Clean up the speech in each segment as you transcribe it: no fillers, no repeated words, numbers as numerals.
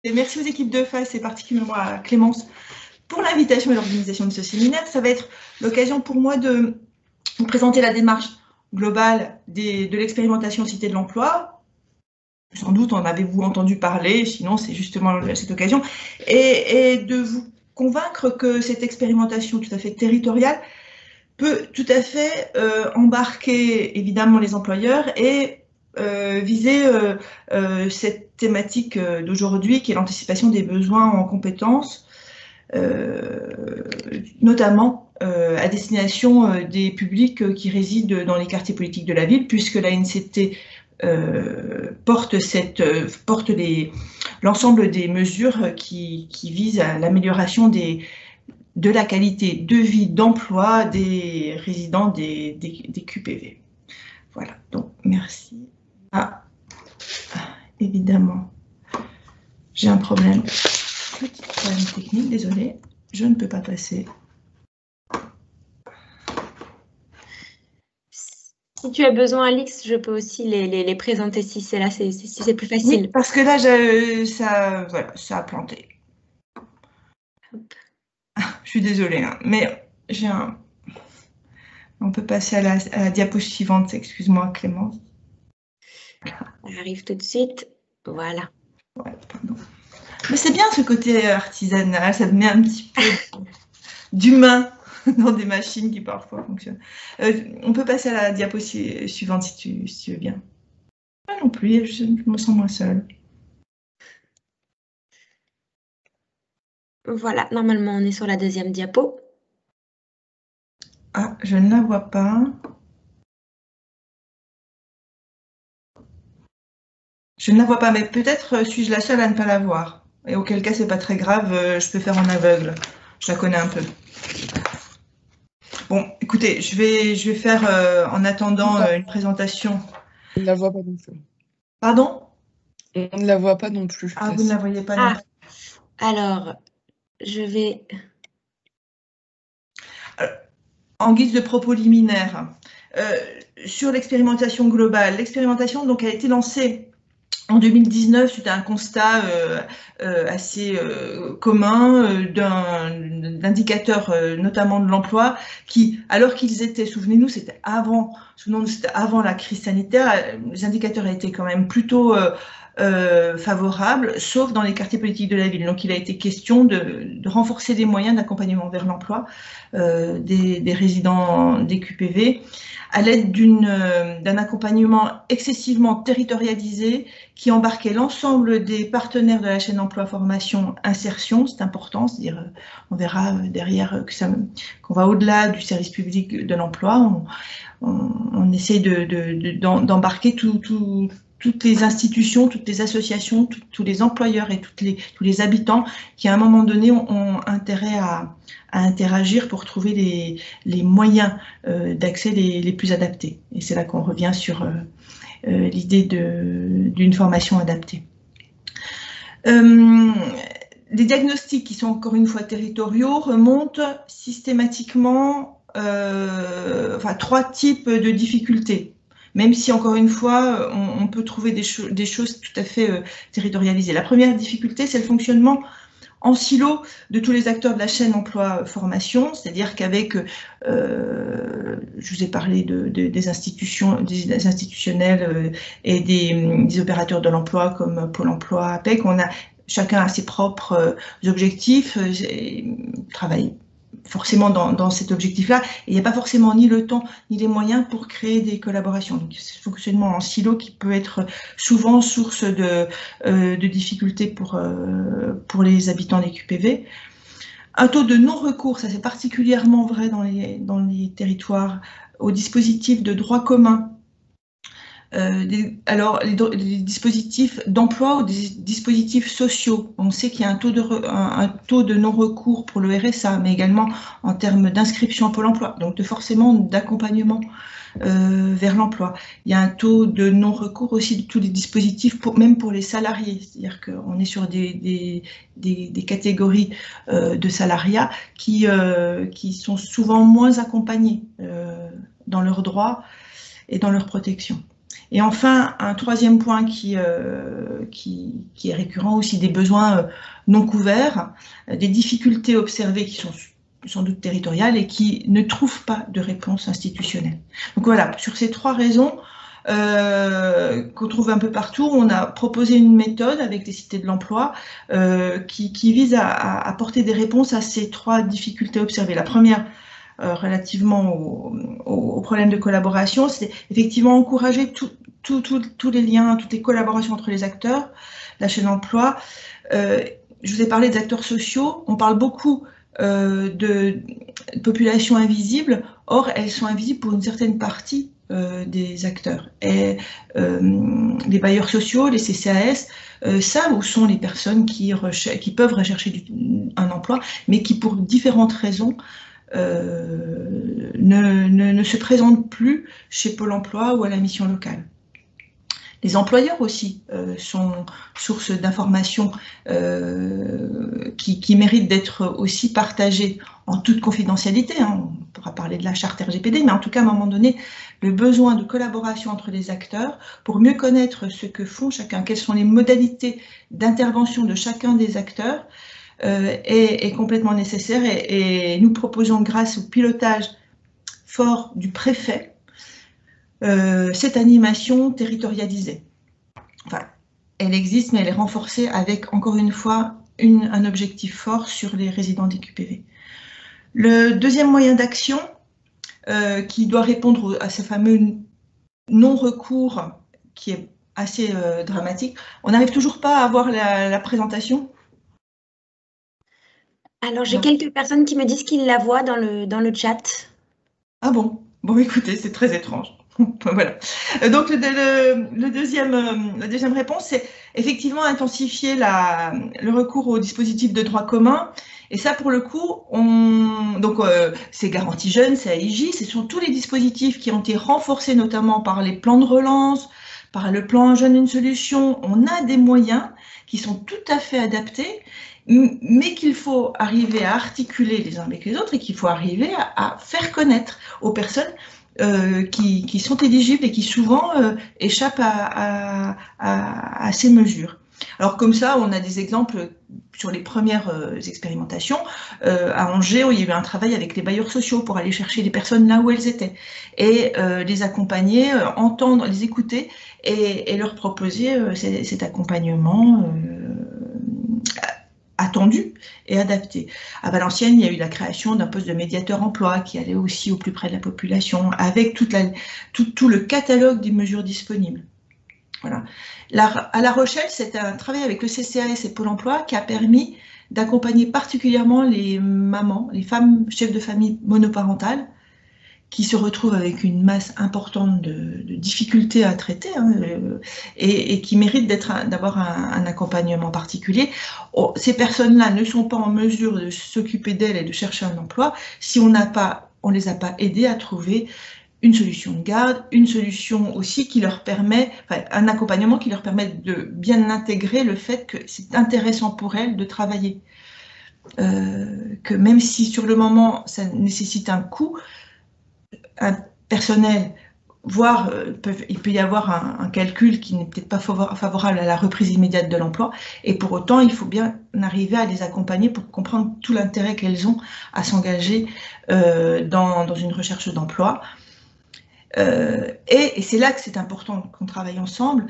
Et merci aux équipes de FAS et particulièrement à Clémence pour l'invitation et l'organisation de ce séminaire. Ça va être l'occasion pour moi de vous présenter la démarche globale de l'expérimentation Cité de l'Emploi. Sans doute en avez-vous entendu parler, sinon c'est justement cette occasion, et de vous convaincre que cette expérimentation tout à fait territoriale peut tout à fait embarquer évidemment les employeurs et viser cette thématique d'aujourd'hui qui est l'anticipation des besoins en compétences, notamment à destination des publics qui résident dans les quartiers politiques de la ville, puisque la NCT porte l'ensemble des mesures qui visent à l'amélioration de la qualité de vie, d'emploi des résidents des QPV. Voilà, donc merci. Ah, évidemment, j'ai un problème. Petit problème technique, désolé, je ne peux pas passer. Si tu as besoin, Alix, je peux aussi les présenter si c'est là, si c'est plus facile. Oui, parce que là, voilà, ça a planté. Hop. Je suis désolée, hein, mais j'ai un... On peut passer à la diapo suivante, excuse-moi Clémence. Elle arrive tout de suite, voilà. Ouais, pardon. Mais c'est bien ce côté artisanal, ça met un petit peu d'humain dans des machines qui parfois fonctionnent. On peut passer à la diapo suivante si tu veux bien. Pas non plus, je me sens moins seule. Voilà, normalement on est sur la deuxième diapo. Ah, je ne la vois pas. Je ne la vois pas, mais peut-être suis-je la seule à ne pas la voir. Et auquel cas, c'est pas très grave, je peux faire en aveugle. Je la connais un peu. Bon, écoutez, je vais faire en attendant une présentation. On ne la voit pas non plus. Pardon? On ne la voit pas non plus. Ah, vous ne la voyez pas non plus. Alors, je vais... En guise de propos liminaire, sur l'expérimentation globale, l'expérimentation donc a été lancée en 2019 suite à un constat assez commun d'indicateurs notamment de l'emploi qui, alors qu'ils étaient, souvenez-nous, c'était avant la crise sanitaire, les indicateurs étaient quand même plutôt favorables, sauf dans les quartiers politiques de la ville. Donc il a été question de renforcer les moyens d'accompagnement vers l'emploi des résidents des QPV à l'aide d'un accompagnement excessivement territorialisé qui embarquait l'ensemble des partenaires de la chaîne emploi-formation-insertion, c'est important, c'est-à-dire on verra derrière qu'on va au-delà du service public de l'emploi, on essaie d'embarquer toutes les institutions, toutes les associations, tous les employeurs et tous les habitants qui à un moment donné ont intérêt à interagir pour trouver les moyens d'accès les plus adaptés. Et c'est là qu'on revient sur l'idée d'une formation adaptée. Les diagnostics qui sont encore une fois territoriaux remontent systématiquement trois types de difficultés. Même si, encore une fois, on peut trouver des choses tout à fait territorialisées. La première difficulté, c'est le fonctionnement en silo de tous les acteurs de la chaîne emploi-formation, c'est-à-dire qu'avec, je vous ai parlé des institutionnels et des opérateurs de l'emploi comme Pôle emploi, APEC, chacun a ses propres objectifs, travaille forcément dans cet objectif-là, et il n'y a pas forcément ni le temps ni les moyens pour créer des collaborations. Donc, ce fonctionnement en silo qui peut être souvent source de difficultés pour les habitants des QPV. Un taux de non-recours, ça c'est particulièrement vrai dans les territoires, aux dispositifs de droit commun. Alors, les dispositifs d'emploi ou des dispositifs sociaux, on sait qu'il y a un taux de non-recours pour le RSA, mais également en termes d'inscription à Pôle emploi, donc forcément d'accompagnement vers l'emploi. Il y a un taux de non-recours aussi de tous les dispositifs, même pour les salariés, c'est-à-dire qu'on est sur des catégories de salariat qui sont souvent moins accompagnés dans leurs droits et dans leur protection. Et enfin, un troisième point qui est récurrent aussi, des besoins non couverts, des difficultés observées qui sont sans doute territoriales et qui ne trouvent pas de réponse institutionnelle. Donc voilà, sur ces 3 raisons qu'on trouve un peu partout, on a proposé une méthode avec les cités de l'emploi qui vise à apporter des réponses à ces 3 difficultés observées. La première, relativement au problème de collaboration, c'est effectivement encourager tous les liens, toutes les collaborations entre les acteurs, la chaîne d'emploi. Je vous ai parlé des acteurs sociaux, on parle beaucoup de populations invisibles, or elles sont invisibles pour une certaine partie des acteurs. Et les bailleurs sociaux, les CCAS, savent où sont les personnes qui peuvent rechercher un emploi, mais qui pour différentes raisons ne se présentent plus chez Pôle emploi ou à la mission locale. Les employeurs aussi sont source d'informations qui méritent d'être aussi partagées en toute confidentialité. On pourra parler de la charte RGPD, mais en tout cas, à un moment donné, le besoin de collaboration entre les acteurs pour mieux connaître ce que font chacun, quelles sont les modalités d'intervention de chacun des acteurs, est complètement nécessaire et nous proposons, grâce au pilotage fort du préfet, cette animation territorialisée. Enfin, elle existe, mais elle est renforcée avec, encore une fois, un objectif fort sur les résidents des QPV. Le deuxième moyen d'action, qui doit répondre à ce fameux non-recours, qui est assez dramatique, on n'arrive toujours pas à avoir la présentation. Alors, j'ai quelques personnes qui me disent qu'ils la voient dans le chat. Ah bon? Bon, écoutez, c'est très étrange. Voilà. Donc, la deuxième réponse, c'est effectivement intensifier le recours au dispositif de droit commun. Et ça, pour le coup, c'est Garantie Jeunes, c'est AIJ, ce sont tous les dispositifs qui ont été renforcés, notamment par les plans de relance, par le plan Jeunes une solution. On a des moyens qui sont tout à fait adaptés, mais qu'il faut arriver à articuler les uns avec les autres et qu'il faut arriver à faire connaître aux personnes qui sont éligibles et qui souvent échappent à ces mesures. Alors comme ça, on a des exemples sur les premières expérimentations. À Angers, où il y a eu un travail avec les bailleurs sociaux pour aller chercher les personnes là où elles étaient et les accompagner, entendre, les écouter et leur proposer cet accompagnement attendu et adapté. À Valenciennes, il y a eu la création d'un poste de médiateur emploi qui allait aussi au plus près de la population, avec tout le catalogue des mesures disponibles. Voilà. À La Rochelle, c'est un travail avec le CCAS et Pôle emploi qui a permis d'accompagner particulièrement les mamans, les femmes chefs de famille monoparentales, qui se retrouvent avec une masse importante de difficultés à traiter et qui méritent d'avoir un accompagnement particulier. Ces personnes-là ne sont pas en mesure de s'occuper d'elles et de chercher un emploi si on les a pas aidées à trouver une solution de garde, une solution aussi qui leur permet, un accompagnement qui leur permet de bien intégrer le fait que c'est intéressant pour elles de travailler. Que même si sur le moment ça nécessite un coût, un personnel, voire il peut y avoir un calcul qui n'est peut-être pas favorable à la reprise immédiate de l'emploi, et pour autant il faut bien arriver à les accompagner pour comprendre tout l'intérêt qu'elles ont à s'engager dans une recherche d'emploi. Et c'est là que c'est important qu'on travaille ensemble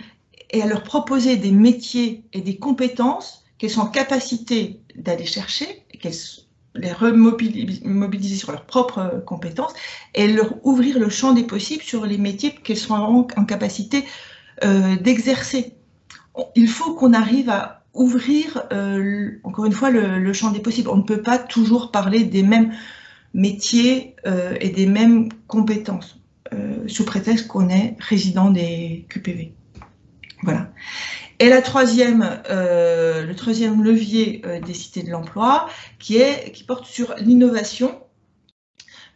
et à leur proposer des métiers et des compétences qu'elles sont en capacité d'aller chercher, qu'elles les remobiliser sur leurs propres compétences et leur ouvrir le champ des possibles sur les métiers qu'elles sont en capacité d'exercer. Il faut qu'on arrive à ouvrir, encore une fois, le champ des possibles. On ne peut pas toujours parler des mêmes métiers et des mêmes compétences sous prétexte qu'on est résident des QPV. Voilà. Et le troisième levier des cités de l'emploi, qui porte sur l'innovation.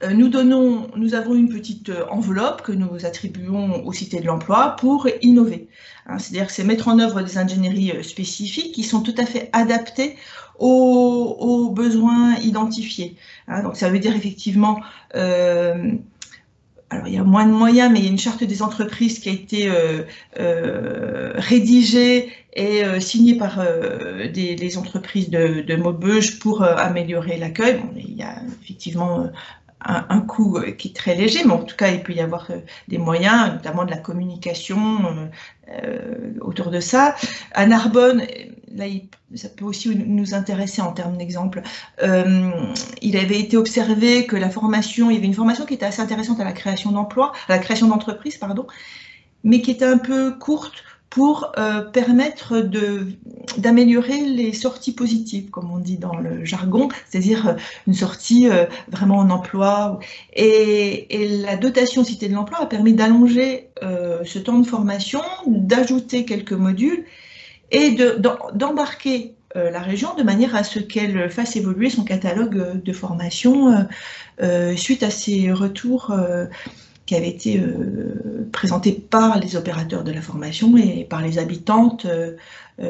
Nous avons une petite enveloppe que nous attribuons aux cités de l'emploi pour innover. C'est-à-dire que c'est mettre en œuvre des ingénieries spécifiques qui sont tout à fait adaptées aux besoins identifiés. Donc ça veut dire effectivement alors il y a moins de moyens, mais il y a une charte des entreprises qui a été rédigée et signée par les entreprises de Maubeuge pour améliorer l'accueil. Bon, il y a effectivement un coût qui est très léger, mais en tout cas, il peut y avoir des moyens, notamment de la communication autour de ça. À Narbonne, là, ça peut aussi nous intéresser en termes d'exemple. Il avait été observé que la formation, il y avait une formation qui était assez intéressante à la création d'emplois, à la création d'entreprises, pardon, mais qui était un peu courte pour permettre d'améliorer les sorties positives, comme on dit dans le jargon, c'est-à-dire une sortie vraiment en emploi. Et la dotation Cité de l'Emploi a permis d'allonger ce temps de formation, d'ajouter quelques modules et d'embarquer la région de manière à ce qu'elle fasse évoluer son catalogue de formation suite à ces retours qui avait été présenté par les opérateurs de la formation et par les habitantes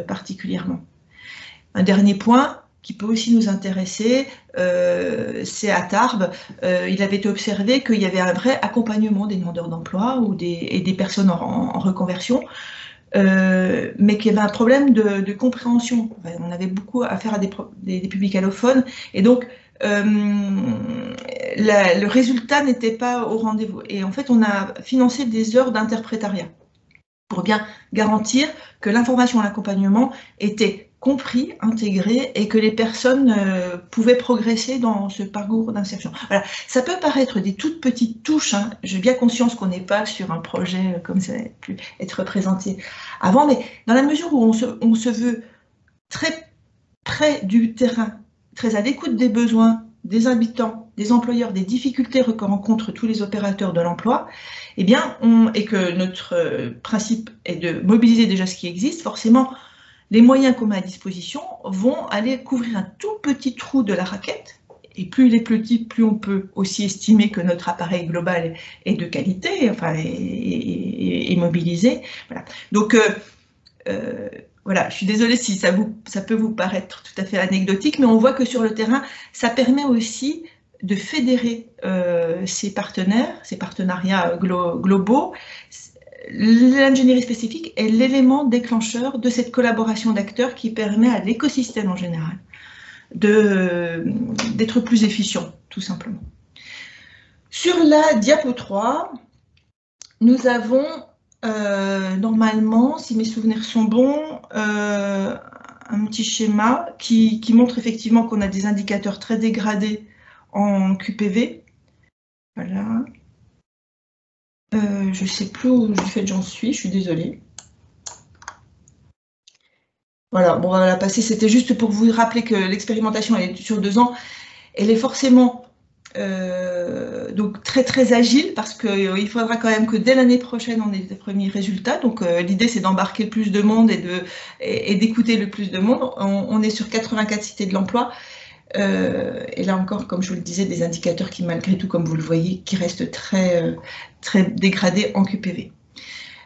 particulièrement. Un dernier point qui peut aussi nous intéresser, c'est à Tarbes. Il avait été observé qu'il y avait un vrai accompagnement des demandeurs d'emploi et des personnes en reconversion, mais qu'il y avait un problème de compréhension. Enfin, on avait beaucoup affaire à des publics allophones, et donc le résultat n'était pas au rendez-vous. Et en fait, on a financé des heures d'interprétariat pour bien garantir que l'information et l'accompagnement étaient compris, intégrés, et que les personnes pouvaient progresser dans ce parcours d'insertion. Voilà. Ça peut paraître des toutes petites touches, hein. J'ai bien conscience qu'on n'est pas sur un projet comme ça a pu être présenté avant, mais dans la mesure où on se veut très près du terrain, très à l'écoute des besoins des habitants, des employeurs, des difficultés que rencontrent tous les opérateurs de l'emploi, eh bien, et que notre principe est de mobiliser déjà ce qui existe, forcément, les moyens qu'on met à disposition vont aller couvrir un tout petit trou de la raquette, et plus il est petit, plus on peut aussi estimer que notre appareil global est de qualité, enfin, est mobilisé. Voilà. Donc, voilà, je suis désolée si ça peut vous paraître tout à fait anecdotique, mais on voit que sur le terrain, ça permet aussi de fédérer ces partenariats globaux. L'ingénierie spécifique est l'élément déclencheur de cette collaboration d'acteurs qui permet à l'écosystème en général d'être plus efficient, tout simplement. Sur la diapo 3, nous avons normalement, si mes souvenirs sont bons, un petit schéma qui montre effectivement qu'on a des indicateurs très dégradés en QPV. Voilà. Je ne sais plus où du fait j'en suis, je suis désolée. Voilà, bon, on va la passer. C'était juste pour vous rappeler que l'expérimentation est sur 2 ans. Elle est forcément donc très agile, parce qu'il faudra quand même que dès l'année prochaine on ait des premiers résultats. Donc l'idée c'est d'embarquer le plus de monde et d'écouter le plus de monde. On est sur 84 cités de l'emploi, et là encore, comme je vous le disais, des indicateurs qui malgré tout, comme vous le voyez, qui restent très dégradés en QPV.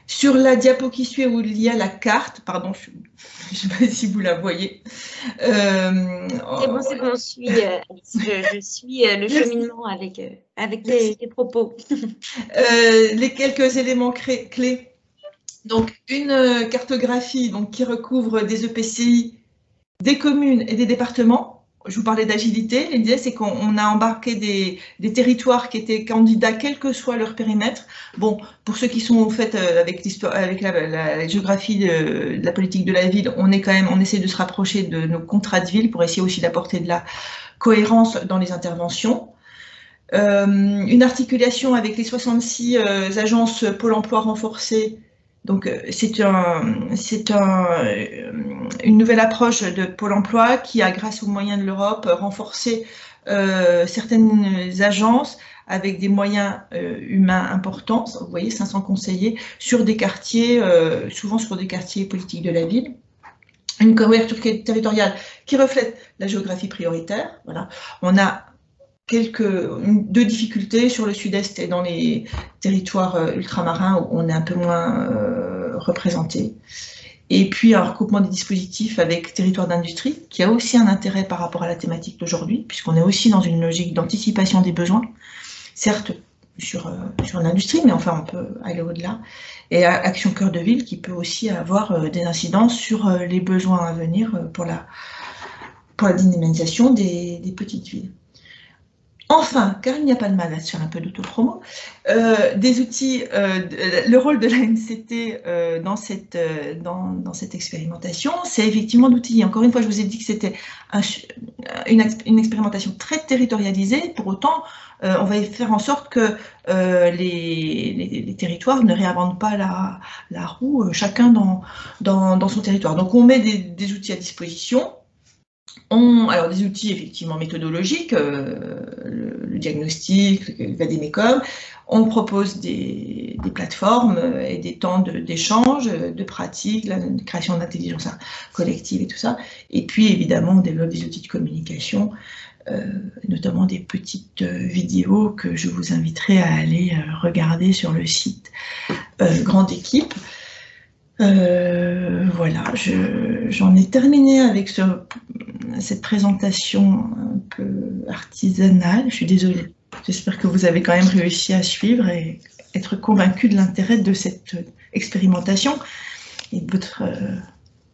Sur la diapo qui suit, où il y a la carte, pardon, je ne sais pas si vous la voyez. C'est bon, je suis le cheminement avec tes propos. Les quelques éléments clés. Donc, une cartographie qui recouvre des EPCI, des communes et des départements. Je vous parlais d'agilité. L'idée, c'est qu'on a embarqué des territoires qui étaient candidats, quel que soit leur périmètre. Bon, pour ceux qui sont au fait avec la géographie de la politique de la ville, on essaie de se rapprocher de nos contrats de ville pour essayer aussi d'apporter de la cohérence dans les interventions. Une articulation avec les 66 agences Pôle emploi renforcées. Donc, c'est une nouvelle approche de Pôle emploi qui a, grâce aux moyens de l'Europe, renforcé certaines agences avec des moyens humains importants. Vous voyez, 500 conseillers sur des quartiers, souvent sur des quartiers politiques de la ville. Une couverture territoriale qui reflète la géographie prioritaire. Voilà. On a 2 difficultés sur le sud-est et dans les territoires ultramarins où on est un peu moins représenté. Et puis un recoupement des dispositifs avec territoire d'industrie qui a aussi un intérêt par rapport à la thématique d'aujourd'hui, puisqu'on est aussi dans une logique d'anticipation des besoins. Certes, sur l'industrie, mais enfin, on peut aller au-delà. Et Action Cœur de Ville qui peut aussi avoir des incidences sur les besoins à venir pour la dynamisation des petites villes. Enfin, car il n'y a pas de mal à se faire un peu d'autopromo, des outils, le rôle de l'ANCT dans cette expérimentation, c'est effectivement d'outiller. Encore une fois, je vous ai dit que c'était une expérimentation très territorialisée. Pour autant, on va faire en sorte que les territoires ne réinventent pas la roue, chacun dans son territoire. Donc, on met des outils à disposition. Alors des outils effectivement méthodologiques, le diagnostic, le Vademecum. On propose des plateformes et des temps d'échange, de pratique, la création d'intelligence collective et tout ça. Et puis évidemment, on développe des outils de communication, notamment des petites vidéos que je vous inviterai à aller regarder sur le site Grande Équipe. Voilà, j'en ai terminé avec cette présentation un peu artisanale. Je suis désolée. J'espère que vous avez quand même réussi à suivre et être convaincu de l'intérêt de cette expérimentation et de votre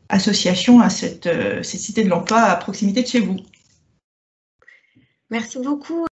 association à cette cité de l'emploi à proximité de chez vous. Merci beaucoup.